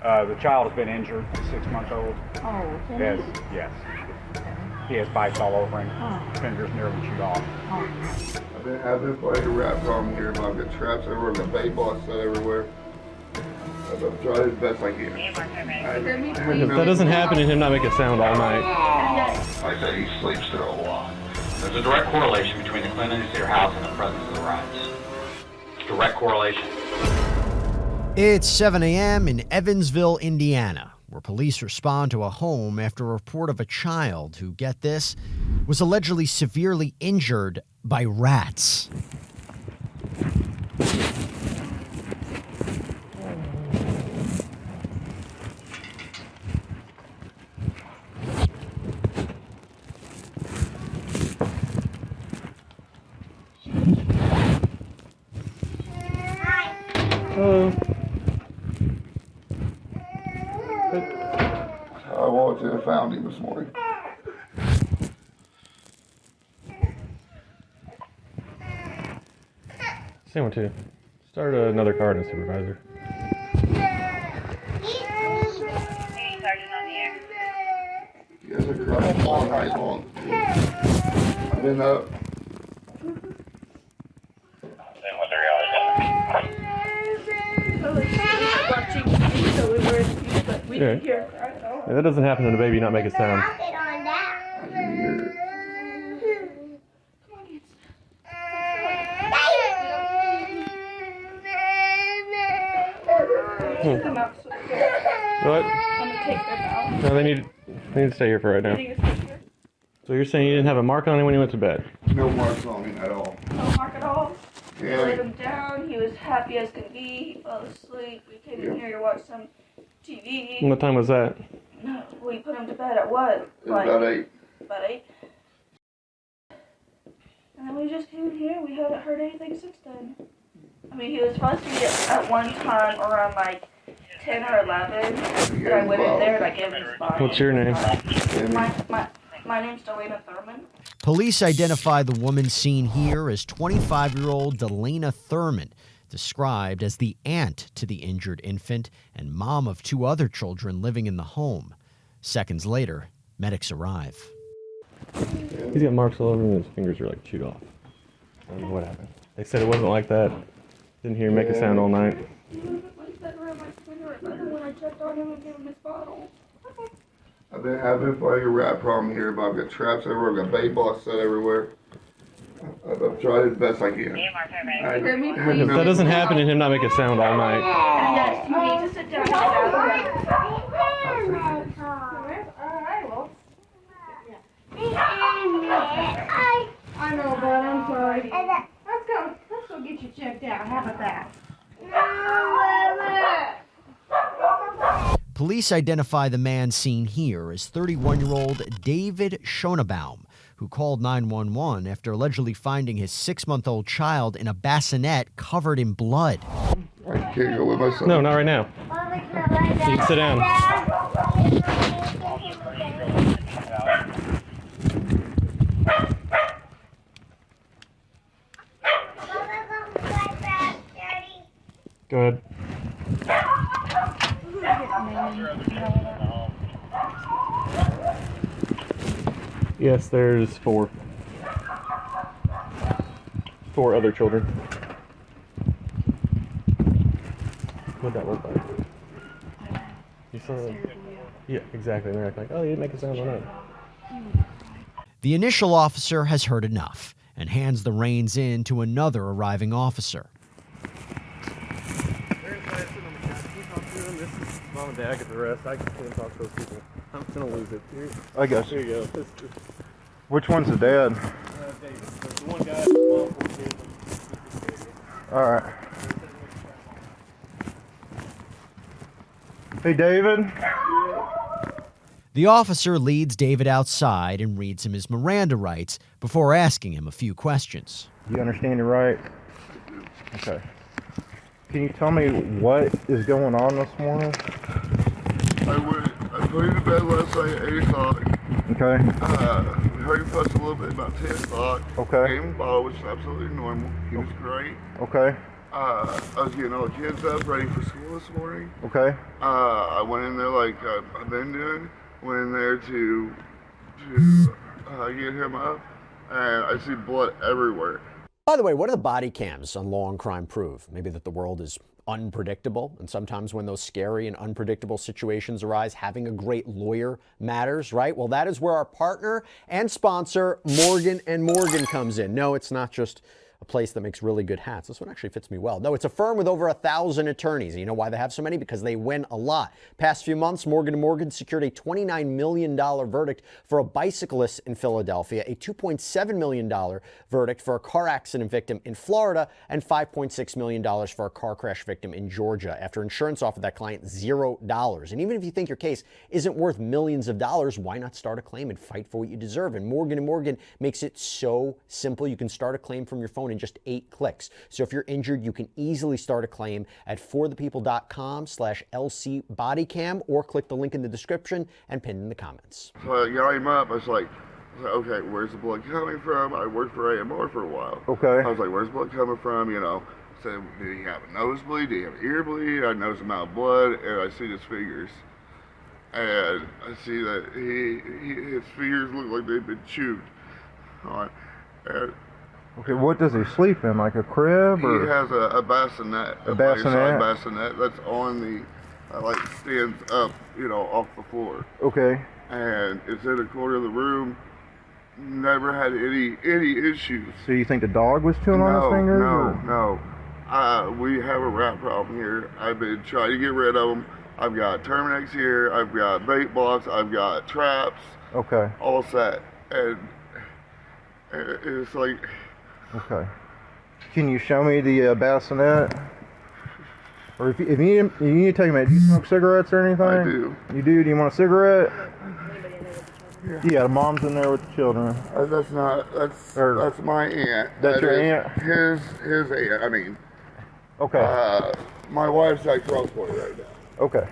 The child has been injured. He's 6 months old. Oh, Yes. He has bites all over him. Fingers nearly chewed off. I've been fighting a rat problem here, but I've got traps everywhere, I've got bait box set everywhere. I've tried as best I can. If that doesn't happen and him not make a sound all night. I say he sleeps through a lot. There's a direct correlation between the cleanliness of your house and the presence of the rats. Direct correlation. It's 7 a.m. in Evansville, Indiana, where police respond to a home after a report of a child who, get this, was allegedly severely injured by rats. Hello. I walked in and found him this morning. Say one too. Start another card and supervisor. You guys are crying all night long. I've been up. Yeah, that doesn't happen to the baby not make a sound. What? I'm gonna take them out. No, they need to stay here for right now. So you're saying you didn't have a mark on him when you went to bed? No marks on him at all. No mark at all. We Yeah. laid him down. He was happy as could be. He fell asleep. We came in here to watch some TV. And what time was that? No, we put him to bed at what? It was about 8. About 8. And then we just came in here. We haven't heard anything since then. I mean, he was supposed to be at one time around like 10 or 11. But I went in there and I gave him his body. What's your name? My name's Delaina Thurman. Police identify the woman seen here as 25-year-old Delaina Thurman, described as the aunt to the injured infant and mom of 2 other children living in the home. Seconds later, medics arrive. He's got marks all over him and his fingers are like chewed off. I don't know what happened. They said it wasn't like that. Didn't hear him make a sound all night. When I checked on him and gave him his bottle. I've been fighting a rat problem here, but I've got traps everywhere, I've got bait box set everywhere. I've tried as best I can. If that doesn't happen and him not make a sound all night. Yes, you need to sit down and I know, but I'm sorry. Let's go get you checked out. How about that? Police identify the man seen here as 31-year-old David Shonabaum, who called 911 after allegedly finding his 6-month-old child in a bassinet covered in blood. I can't go with my son. No, not right now. You can sit down. Go ahead. Yes, there's 4 other children. What'd that look like? You saw them? Yeah, exactly. And they're like, oh, you didn't make a sound on that. The initial officer has heard enough and hands the reins in to another arriving officer. Mom and Dad get the rest. I can't talk to those people. I'm gonna lose it. I guess. Here you go. Which one's the dad? David. The one guy. Mom, All right. Hey, David. The officer leads David outside and reads him his Miranda rights before asking him a few questions. You understand it right? Okay. Can you tell me what is going on this morning? I put him to bed last night at 8 o'clock. Okay. We heard him fuss a little bit about 10 o'clock. Okay. Gave him a bottle, which is absolutely normal. He was great. Okay. I was getting all the kids up, ready for school this morning. Okay. I went in there like I've been doing. Went in there to get him up, and I see blood everywhere. By the way, what do the body cams on Law and Crime prove? Maybe that the world is unpredictable, and sometimes when those scary and unpredictable situations arise, having a great lawyer matters, right? Well, that is where our partner and sponsor, Morgan & Morgan, comes in. No, it's not just a place that makes really good hats. This one actually fits me well. No, it's a firm with over 1,000 attorneys. And you know why they have so many? Because they win a lot. Past few months, Morgan & Morgan secured a $29 million verdict for a bicyclist in Philadelphia, a $2.7 million verdict for a car accident victim in Florida, and $5.6 million for a car crash victim in Georgia, after insurance offered that client $0. And even if you think your case isn't worth millions of dollars, why not start a claim and fight for what you deserve? And Morgan & Morgan makes it so simple. You can start a claim from your phone in just 8 clicks. So if you're injured, you can easily start a claim at forthepeople.com/LC BodyCam, or click the link in the description and pin in the comments. So I got him up. I was like, okay, where's the blood coming from? I worked for AMR for a while. Okay. I was like, where's the blood coming from? You know, I said, did he have a nosebleed? Did he have an ear bleed? I noticed amount of blood, and I see his fingers. And I see that his fingers look like they've been chewed on. And Okay, what does he sleep in? Like a crib? Or? he has a bassinet. A bassinet? Bassinet that's on the, like, stands up, you know, off the floor. Okay. And it's in a corner of the room. Never had any issues. So you think the dog was chewing on his fingers? No. We have a rat problem here. I've been trying to get rid of them. I've got Terminex here. I've got bait blocks. I've got traps. Okay. All set. And it's like... Okay. Can you show me the bassinet? Or if you need to take a minute, do you smoke cigarettes or anything? I do. You do? Do you want a cigarette? Yeah, the mom's in there with the children. That's my aunt. That's your aunt? His aunt, I mean. Okay. My wife's at Crossport right now. Okay.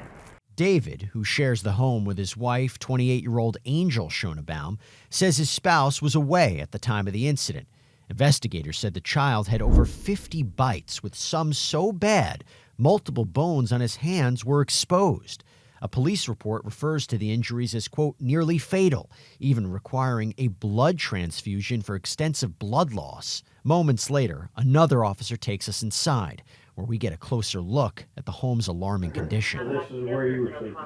David, who shares the home with his wife, 28-year-old Angel Shonabaum, says his spouse was away at the time of the incident. Investigators said the child had over 50 bites, with some so bad, multiple bones on his hands were exposed. A police report refers to the injuries as, quote, nearly fatal, even requiring a blood transfusion for extensive blood loss. Moments later, another officer takes us inside, where we get a closer look at the home's alarming condition. So this is where you were sleeping?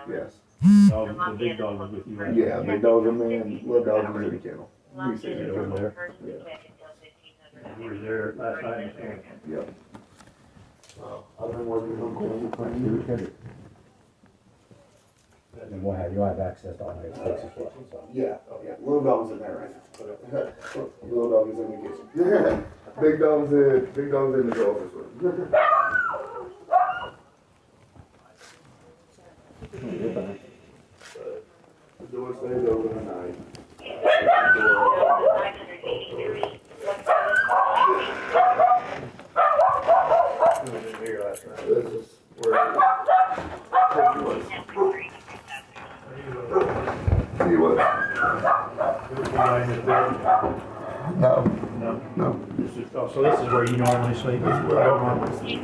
Yes. The big dog was with you, right? Yeah, big dog and man, little dog was in the kennel. You said you were there? Yeah. You were there last night? Yep. I've been working on going. And you'll have access to all my expenses as well, so. Yeah, little dog's in there right now. Little dog is in the kitchen. Big dog's in the office room. The door stays open at night. This is where he was. He was. No. So this is where you normally sleep? This is where I normally sleep.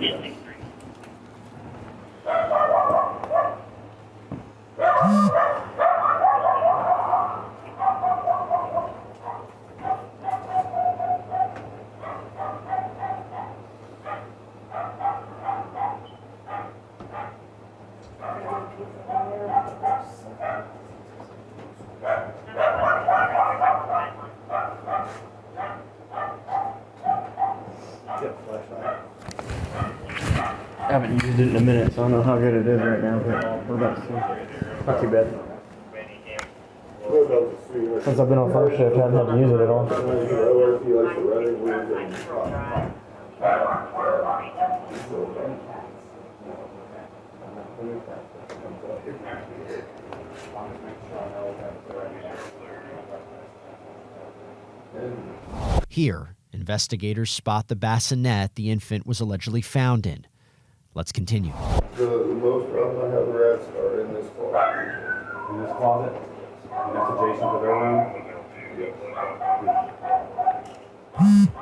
I haven't used it in a minute, so I don't know how good it is right now, but we're about to see. Not too bad. Since I've been on first shift, I haven't had to use it at all. Here, investigators spot the bassinet the infant was allegedly found in. Let's continue. The most problem I have rats are in this closet. In this closet? And that's adjacent to their room?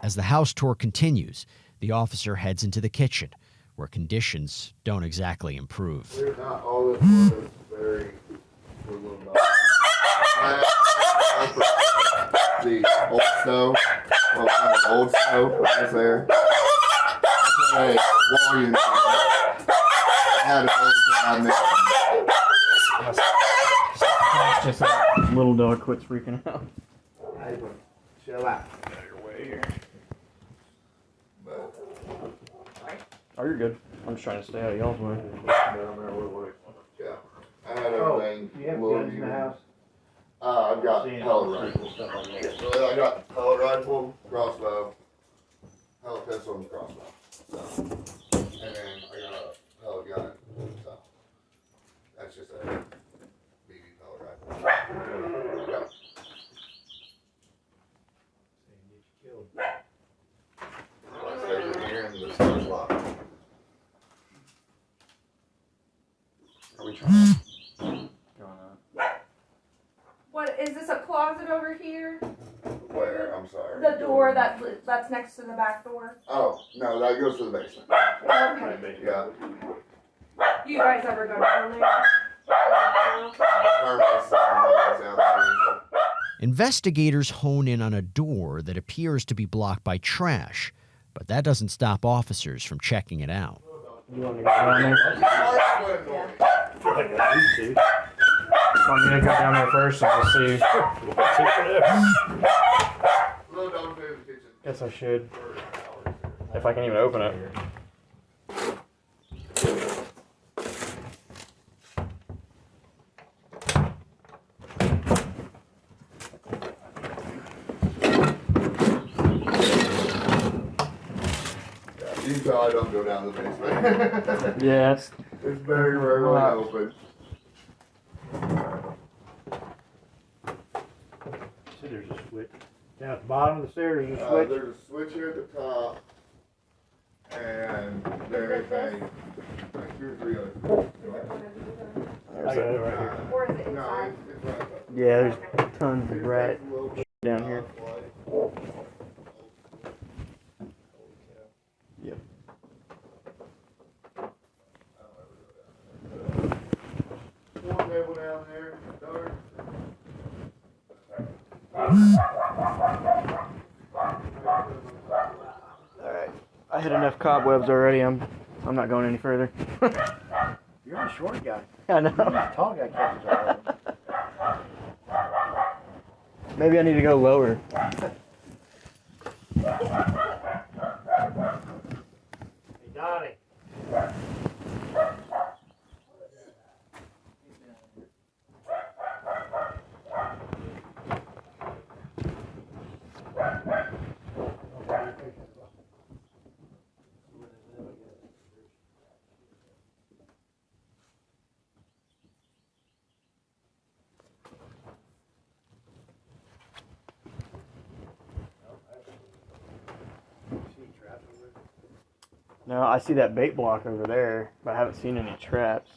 As the house tour continues, The officer heads into the kitchen, where conditions don't exactly improve. We're not all this was very for little dogs. The old stove, well, kind of old stove right there. That's a wall unit. I had it all the time. Just that little dog quits freaking out. Hey, chill out. Get out of your way here. But, Oh, you're good. I'm just trying to stay out of y'all's way. yeah, I had everything. You have little guns in the unit. house? I've got pellet rifle. So I got pellet rifle, crossbow, pellet pistol, and crossbow. So, and then I got a pellet gun. So that's just a BB pellet rifle. Yeah. I stayed in here and the door's locked. Are we trying? What is this, a closet over here? Where? I'm sorry. The door that's next to the back door. Oh, no, that goes to the basement. Okay. Yeah. You guys ever go down there? Investigators hone in on a door that appears to be blocked by trash, but that doesn't stop officers from checking it out. You want me to go down there? I'm gonna go down there first and just see. Guess I should. If I can even open it. You probably don't go down the basement. Yeah, it's very rarely open. So there's a switch. Down at the bottom of the stairs, there's a switch. There's a switch here at the top, and there's like 2 or 3 others. I got it right here. Or is it No, inside? it's right up. yeah, there's tons of rat down here. Yep. One table down there, dark. Alright. I hit enough cobwebs already. I'm not going any further. You're a short guy. I know. Tall guy catches all of them. Maybe I need to go lower. Hey, Donnie. No, I see that bait block over there, but I haven't seen any traps.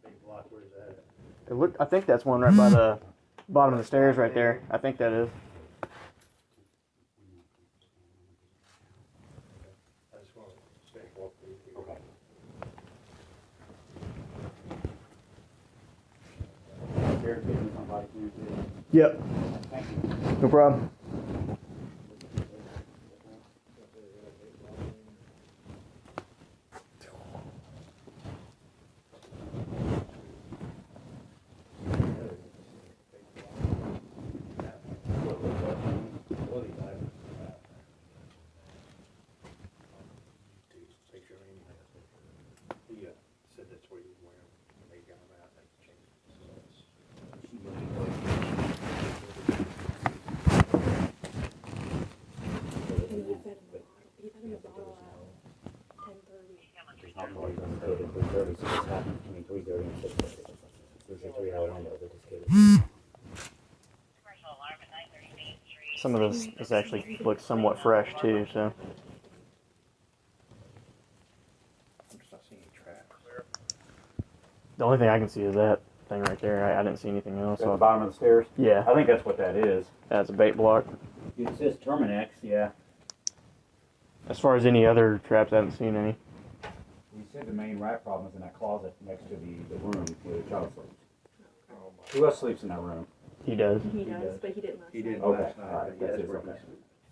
Big block, where's that? It looked. I think that's one right by the bottom of the stairs right there. I think that is. I just want to stay walk through. Okay. Yep. No problem. Some of this actually looks somewhat fresh too, so. I'm just not seeing any traps. The only thing I can see is that thing right there. I didn't see anything else. At the bottom of the stairs? Yeah. I think that's what that is. That's a bait block. It says Terminex, yeah. As far as any other traps, I haven't seen any. We said the main rat problem is in that closet next to the room where the child sleeps. Who else sleeps in that room? He does. He does, but he didn't last night. Okay, all right, that's it. Okay.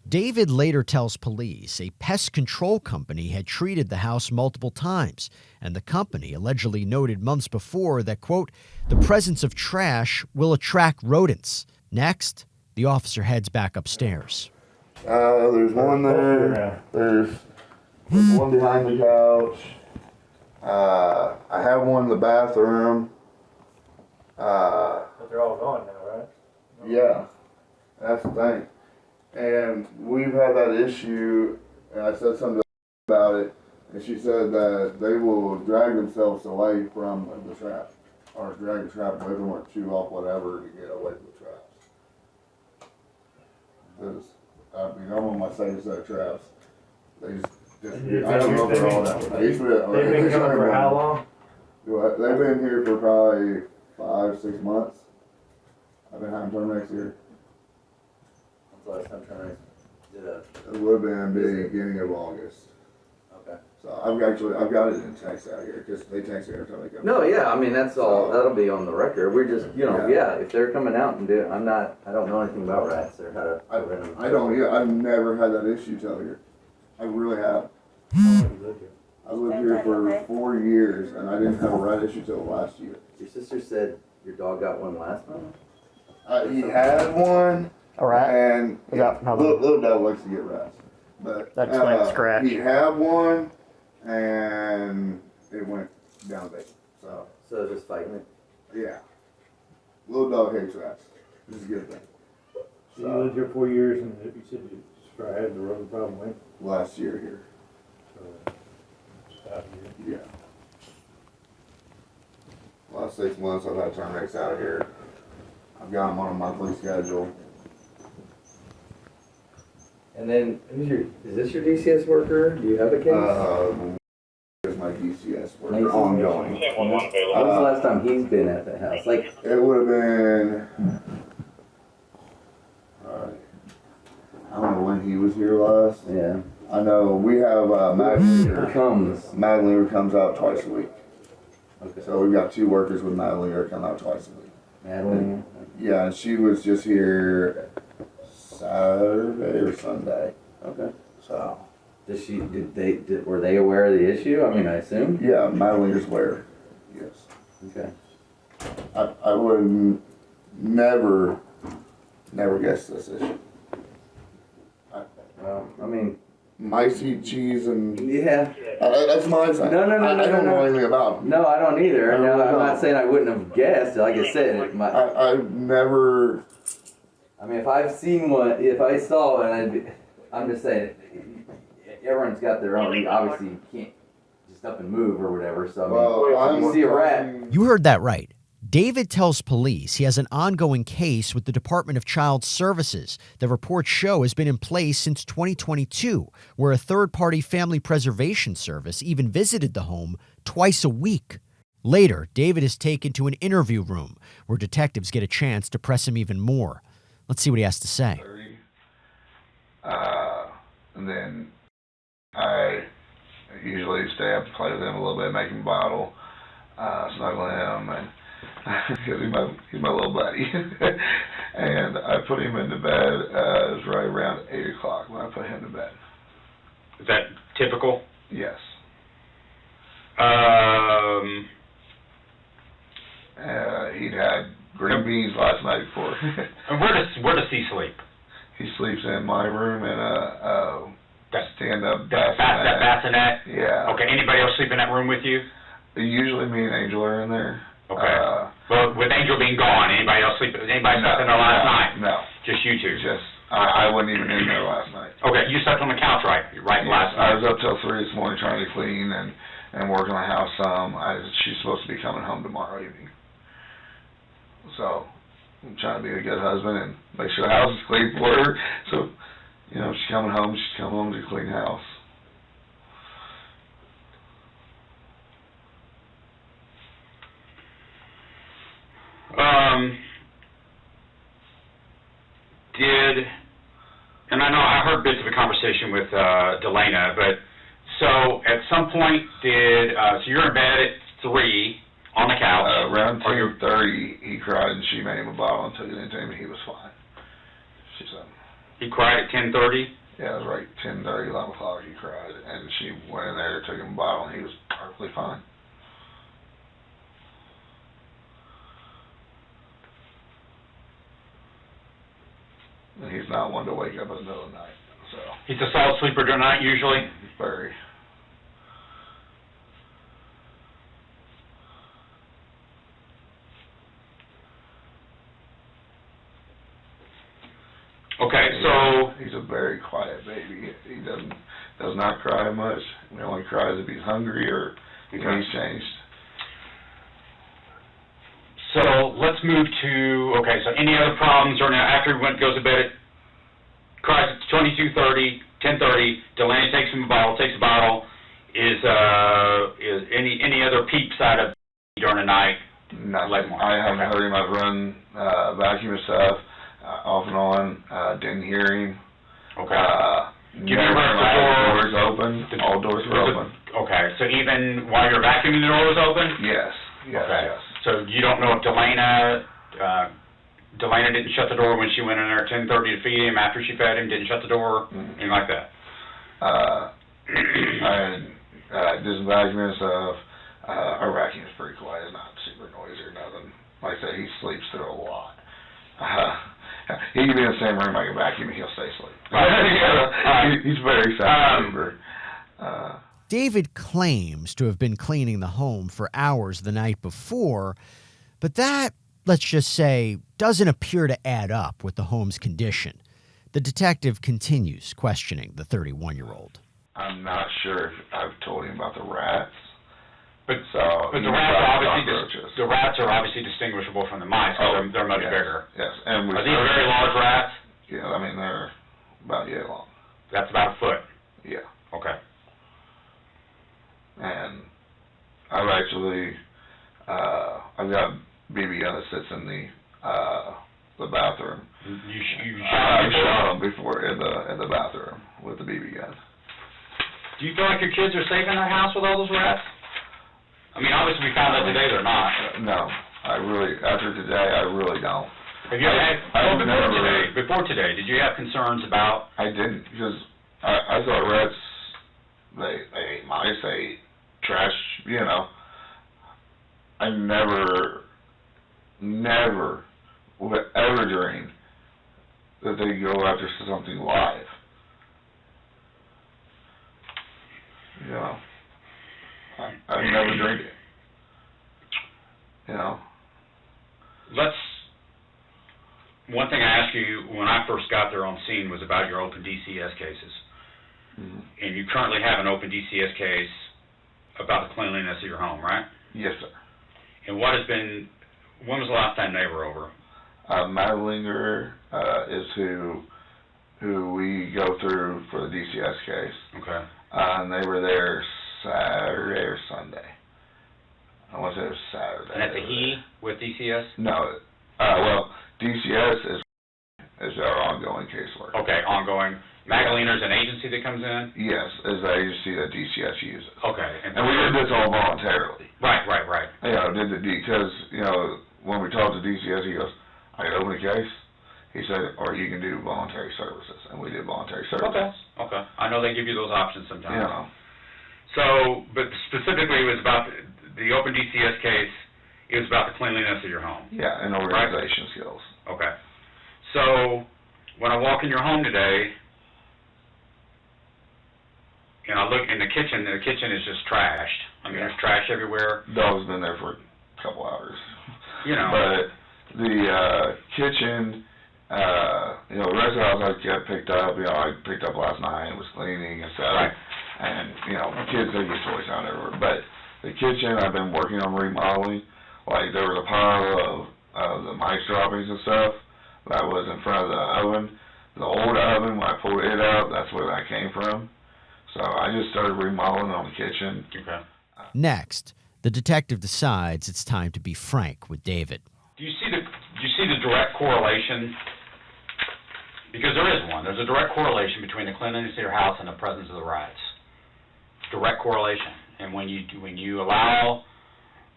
David later tells police a pest control company had treated the house multiple times, and the company allegedly noted months before that, quote, the presence of trash will attract rodents. Next, the officer heads back upstairs. There's one there. There's one behind the couch. I have one in the bathroom. But they're all gone now, right? Yeah, that's the thing. And we've had that issue, and I said something about it, and she said that they will drag themselves away from the trap, or drag the trap away from or chew off whatever to get away from the traps. Because, I mean, I'm on my second set of traps. They just I don't know if they're all that way. They've been coming for how long? They've been here for probably 5-6 months. I've been having Terminex here. Last time Terminex did a... It would have been the beginning of August. Okay. So I've got it in text out here because they text me every time they come. No, yeah, I mean that's all. That'll be on the record. We're just, you know, yeah. If they're coming out and do, I don't know anything about rats or how to prevent them. I don't. Yeah, I've never had that issue till here. I really have. I lived here for 4 years and I didn't have a rat issue till last year. Your sister said your dog got one last month. He had one. A rat? And little dog likes to get rats. But that explains the scratch. He had one, and it went down big. So just fighting it. Yeah. Little dog hates rats. It's a good thing. So you lived here 4 years, and you said you had the rodent problem when? Last year here. So, about a year. Yeah. Last 6 months I've had Terminex out here. I've got them on a monthly schedule. And then, is this your DCS worker? Do you have a case? Here's my DCS worker ongoing. When was the last time he's been at the house? Like, it would have been. I don't know when he was here last. Yeah. I know we have Madeline comes. Madeline comes out twice a week. Okay. So we've got 2 workers with Madeline come out twice a week. Madeline. Yeah, and she was just here Saturday or Sunday. Okay. So. Were they aware of the issue? I mean, I assume. Yeah, Madeline is aware. Yes. Okay. I would never guess this issue. Well, I mean, mice eat cheese and yeah. That's my side. No. I don't know anything about them. No, I don't either. No, I'm not saying I wouldn't have guessed. Like I said, I've never. I mean, if I've seen one, if I saw one, I'm just saying, everyone's got their own. Obviously, you can't just up and move or whatever. So I mean, if you see a rat. You heard that right. David tells police he has an ongoing case with the Department of Child Services. The reports show has been in place since 2022, where a third-party family preservation service even visited the home twice a week. Later, David is taken to an interview room where detectives get a chance to press him even more. Let's see what he has to say. And then I usually stay up, play with him a little bit, make him bottle, snuggle him, and because he's my little buddy. And I put him into bed. It was right around 8 o'clock when I put him to bed. Is that typical? Yes. He'd had green beans last night before. And where does he sleep? He sleeps in my room in a stand-up that bassinet? Yeah. Okay, anybody else sleep in that room with you? Usually me and Angel are in there. Okay. Well, with Angel being gone, anybody else sleep? Anybody slept in there last night? No. Just you two? I wasn't even in there last night. Okay, you slept on the couch, right? Last night? I was up till 3 this morning trying to clean and work on the house some. She's supposed to be coming home tomorrow evening. So I'm trying to be a good husband and make sure the house is clean for her. So, you know, she's coming home to a clean house. I know I heard bits of a conversation with Delaina, but so at some point so you're in bed at 3 on the couch. Around 10:30, he cried and she made him a bottle and took it into him and he was fine. She said. He cried at 10:30? Yeah, it was right 10:30, 11 o'clock he cried, and she went in there, took him a bottle, and he was perfectly fine. And he's not one to wake up in the middle of the night, so. He's a solid sleeper during the night usually? Very. Okay, so he's a very quiet baby. He does not cry much. He only cries if he's hungry or if he's changed. So let's move to so any other problems or now after he goes to bed, cries at 22:30, 10:30. Delaina takes a bottle. Is any other peeps out of during the night? Nothing. I haven't heard him. I've run vacuum and stuff. Off and on, didn't hear him. Okay. Do you remember if the doors open? All doors were open. Okay, so even while you're vacuuming, the door was open? Yes. Okay. So you don't know if Delaina didn't shut the door when she went in there at 10:30 to feed him, after she fed him, didn't shut the door, anything like that? I did some vacuuming and stuff. Our vacuum is pretty quiet, not super noisy or nothing. Like I said, he sleeps through a lot. He can be in the same room, I can vacuum and he'll stay asleep. He's very sound sleeper. David claims to have been cleaning the home for hours the night before, but that, let's just say, doesn't appear to add up with the home's condition. The detective continues questioning the 31-year-old. I'm not sure if I've told him about the rats. But the rats are obviously distinguishable from the mice because they're much bigger. Yes, and are these very large rats? Yeah, I mean they're about yay long. That's about a foot. Yeah. Okay. And I've actually I've got BB gun that sits in the bathroom. You shot him before in the bathroom with the BB gun. Do you feel like your kids are safe in that house with all those rats? I mean, obviously we found out today they're not. No, after today, I really don't. Have you before today, did you have concerns about? I didn't, because I thought rats, they ate mice, they ate trash, you know. I never would ever dream that they go after something live. You know. I've never dreamed it. You know. One thing I asked you when I first got there on scene was about your open DCS cases. Mm-hmm. And you currently have an open DCS case about the cleanliness of your home, right? Yes, sir. And when was the last time they were over? Madelinger is who we go through for the DCS case. Okay. And they were there Saturday or Sunday. I want to say it was Saturday. And that's a he with DCS? No. Well, DCS is our ongoing casework. Okay, ongoing. Magdalena's an agency that comes in? Yes, is the agency that DCS uses. Okay. And we did this all voluntarily. Right. You know, because, you know, when we talked to DCS, he goes, I can open a case. He said, or you can do voluntary services. And we did voluntary services. Okay. I know they give you those options sometimes. You know. So, but specifically it was about the open DCS case, it was about the cleanliness of your home. Yeah, and organization skills. Okay. So, when I walk in your home today, and I look in the kitchen is just trashed. I mean, there's trash everywhere. Dog's been there for a couple hours. You know. But the kitchen, you know, the rest of the house I kept picked up. You know, I picked up last night and was cleaning and stuff. Right. And, you know, kids, they get toys out everywhere. But the kitchen, I've been working on remodeling. Like, there was a pile of the mice droppings and stuff that was in front of the oven. The old oven, when I pulled it out, that's where that came from. So I just started remodeling on the kitchen. Okay. Next, the detective decides it's time to be frank with David. Do you see the direct correlation Because there is one. There's a direct correlation between the cleanliness of your house and the presence of the rats. Direct correlation. And when you allow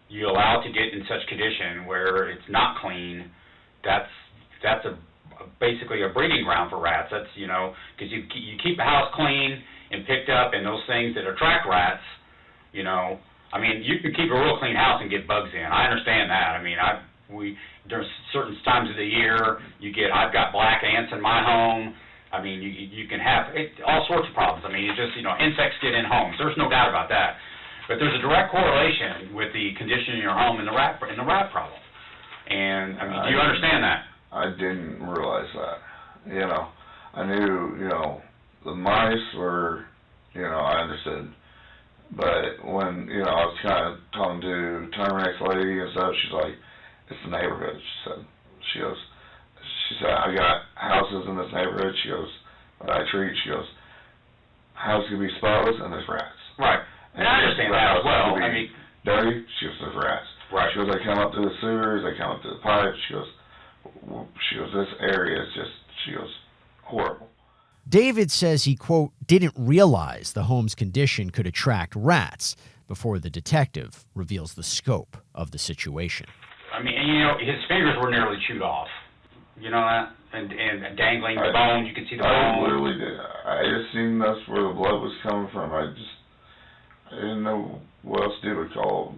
it to get in such condition where it's not clean, that's basically a breeding ground for rats. That's, because you keep the house clean and picked up, and those things that attract rats, you can keep a real clean house and get bugs in. I understand that. There's certain times of the year I've got black ants in my home. You can have all sorts of problems. It's just, insects get in homes. There's no doubt about that. But there's a direct correlation with the condition in your home and the rat problem. And, do you understand that? I didn't realize that. I knew, the mice were, I understood. But when, I was kind of talking to Terminex lady and stuff, she's like, it's the neighborhood, she said, I got houses in this neighborhood, she goes, that I treat, she goes, house can be spotless and there's rats. Right. And I understand that as well. Dirty, she goes, there's rats. Right. She goes, they come up to the sewers, they come up to the pipes, she goes, this area is just, she goes, horrible. David says he, quote, didn't realize the home's condition could attract rats before the detective reveals the scope of the situation. His fingers were nearly chewed off. You know that? And dangling the bone, you could see the bone. I literally did. I just seen that's where the blood was coming from. I didn't know what else to do with call.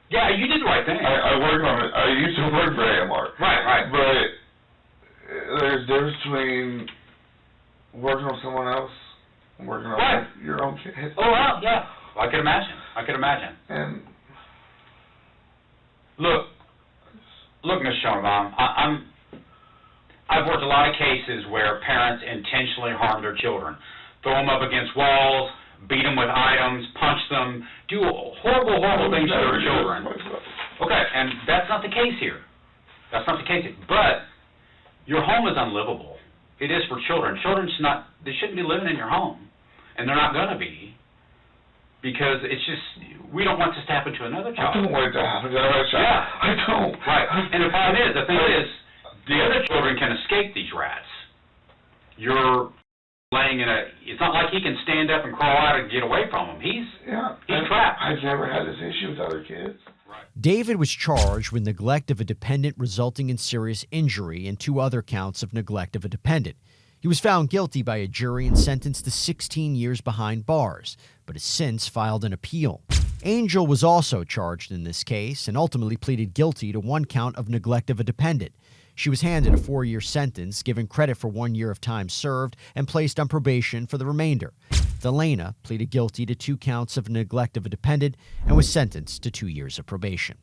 Yeah, you did the right thing. I worked on it. I used to work for AMR. Right. But there's a difference between working on someone else and working on your own kid. Oh, well, yeah. I could imagine. And Look, Ms. Shonabaum, I've worked a lot of cases where parents intentionally harm their children. Throw them up against walls, beat them with items, punch them, do horrible things to their children. Okay, and that's not the case here. But your home is unlivable. It is for children. They shouldn't be living in your home. And they're not going to be. Because it's just, we don't want this to happen to another child. I don't want it to happen to another child. Yeah. I don't. Right. And the thing is, the other children can escape these rats. You're laying it's not like he can stand up and crawl out and get away from them. He's trapped. I've never had this issue with other kids. David was charged with neglect of a dependent resulting in serious injury and 2 other counts of neglect of a dependent. He was found guilty by a jury and sentenced to 16 years behind bars, but has since filed an appeal. Angel was also charged in this case and ultimately pleaded guilty to 1 count of neglect of a dependent. She was handed a 4-year sentence, given credit for 1 year of time served, and placed on probation for the remainder. Delaina pleaded guilty to 2 counts of neglect of a dependent and was sentenced to 2 years of probation.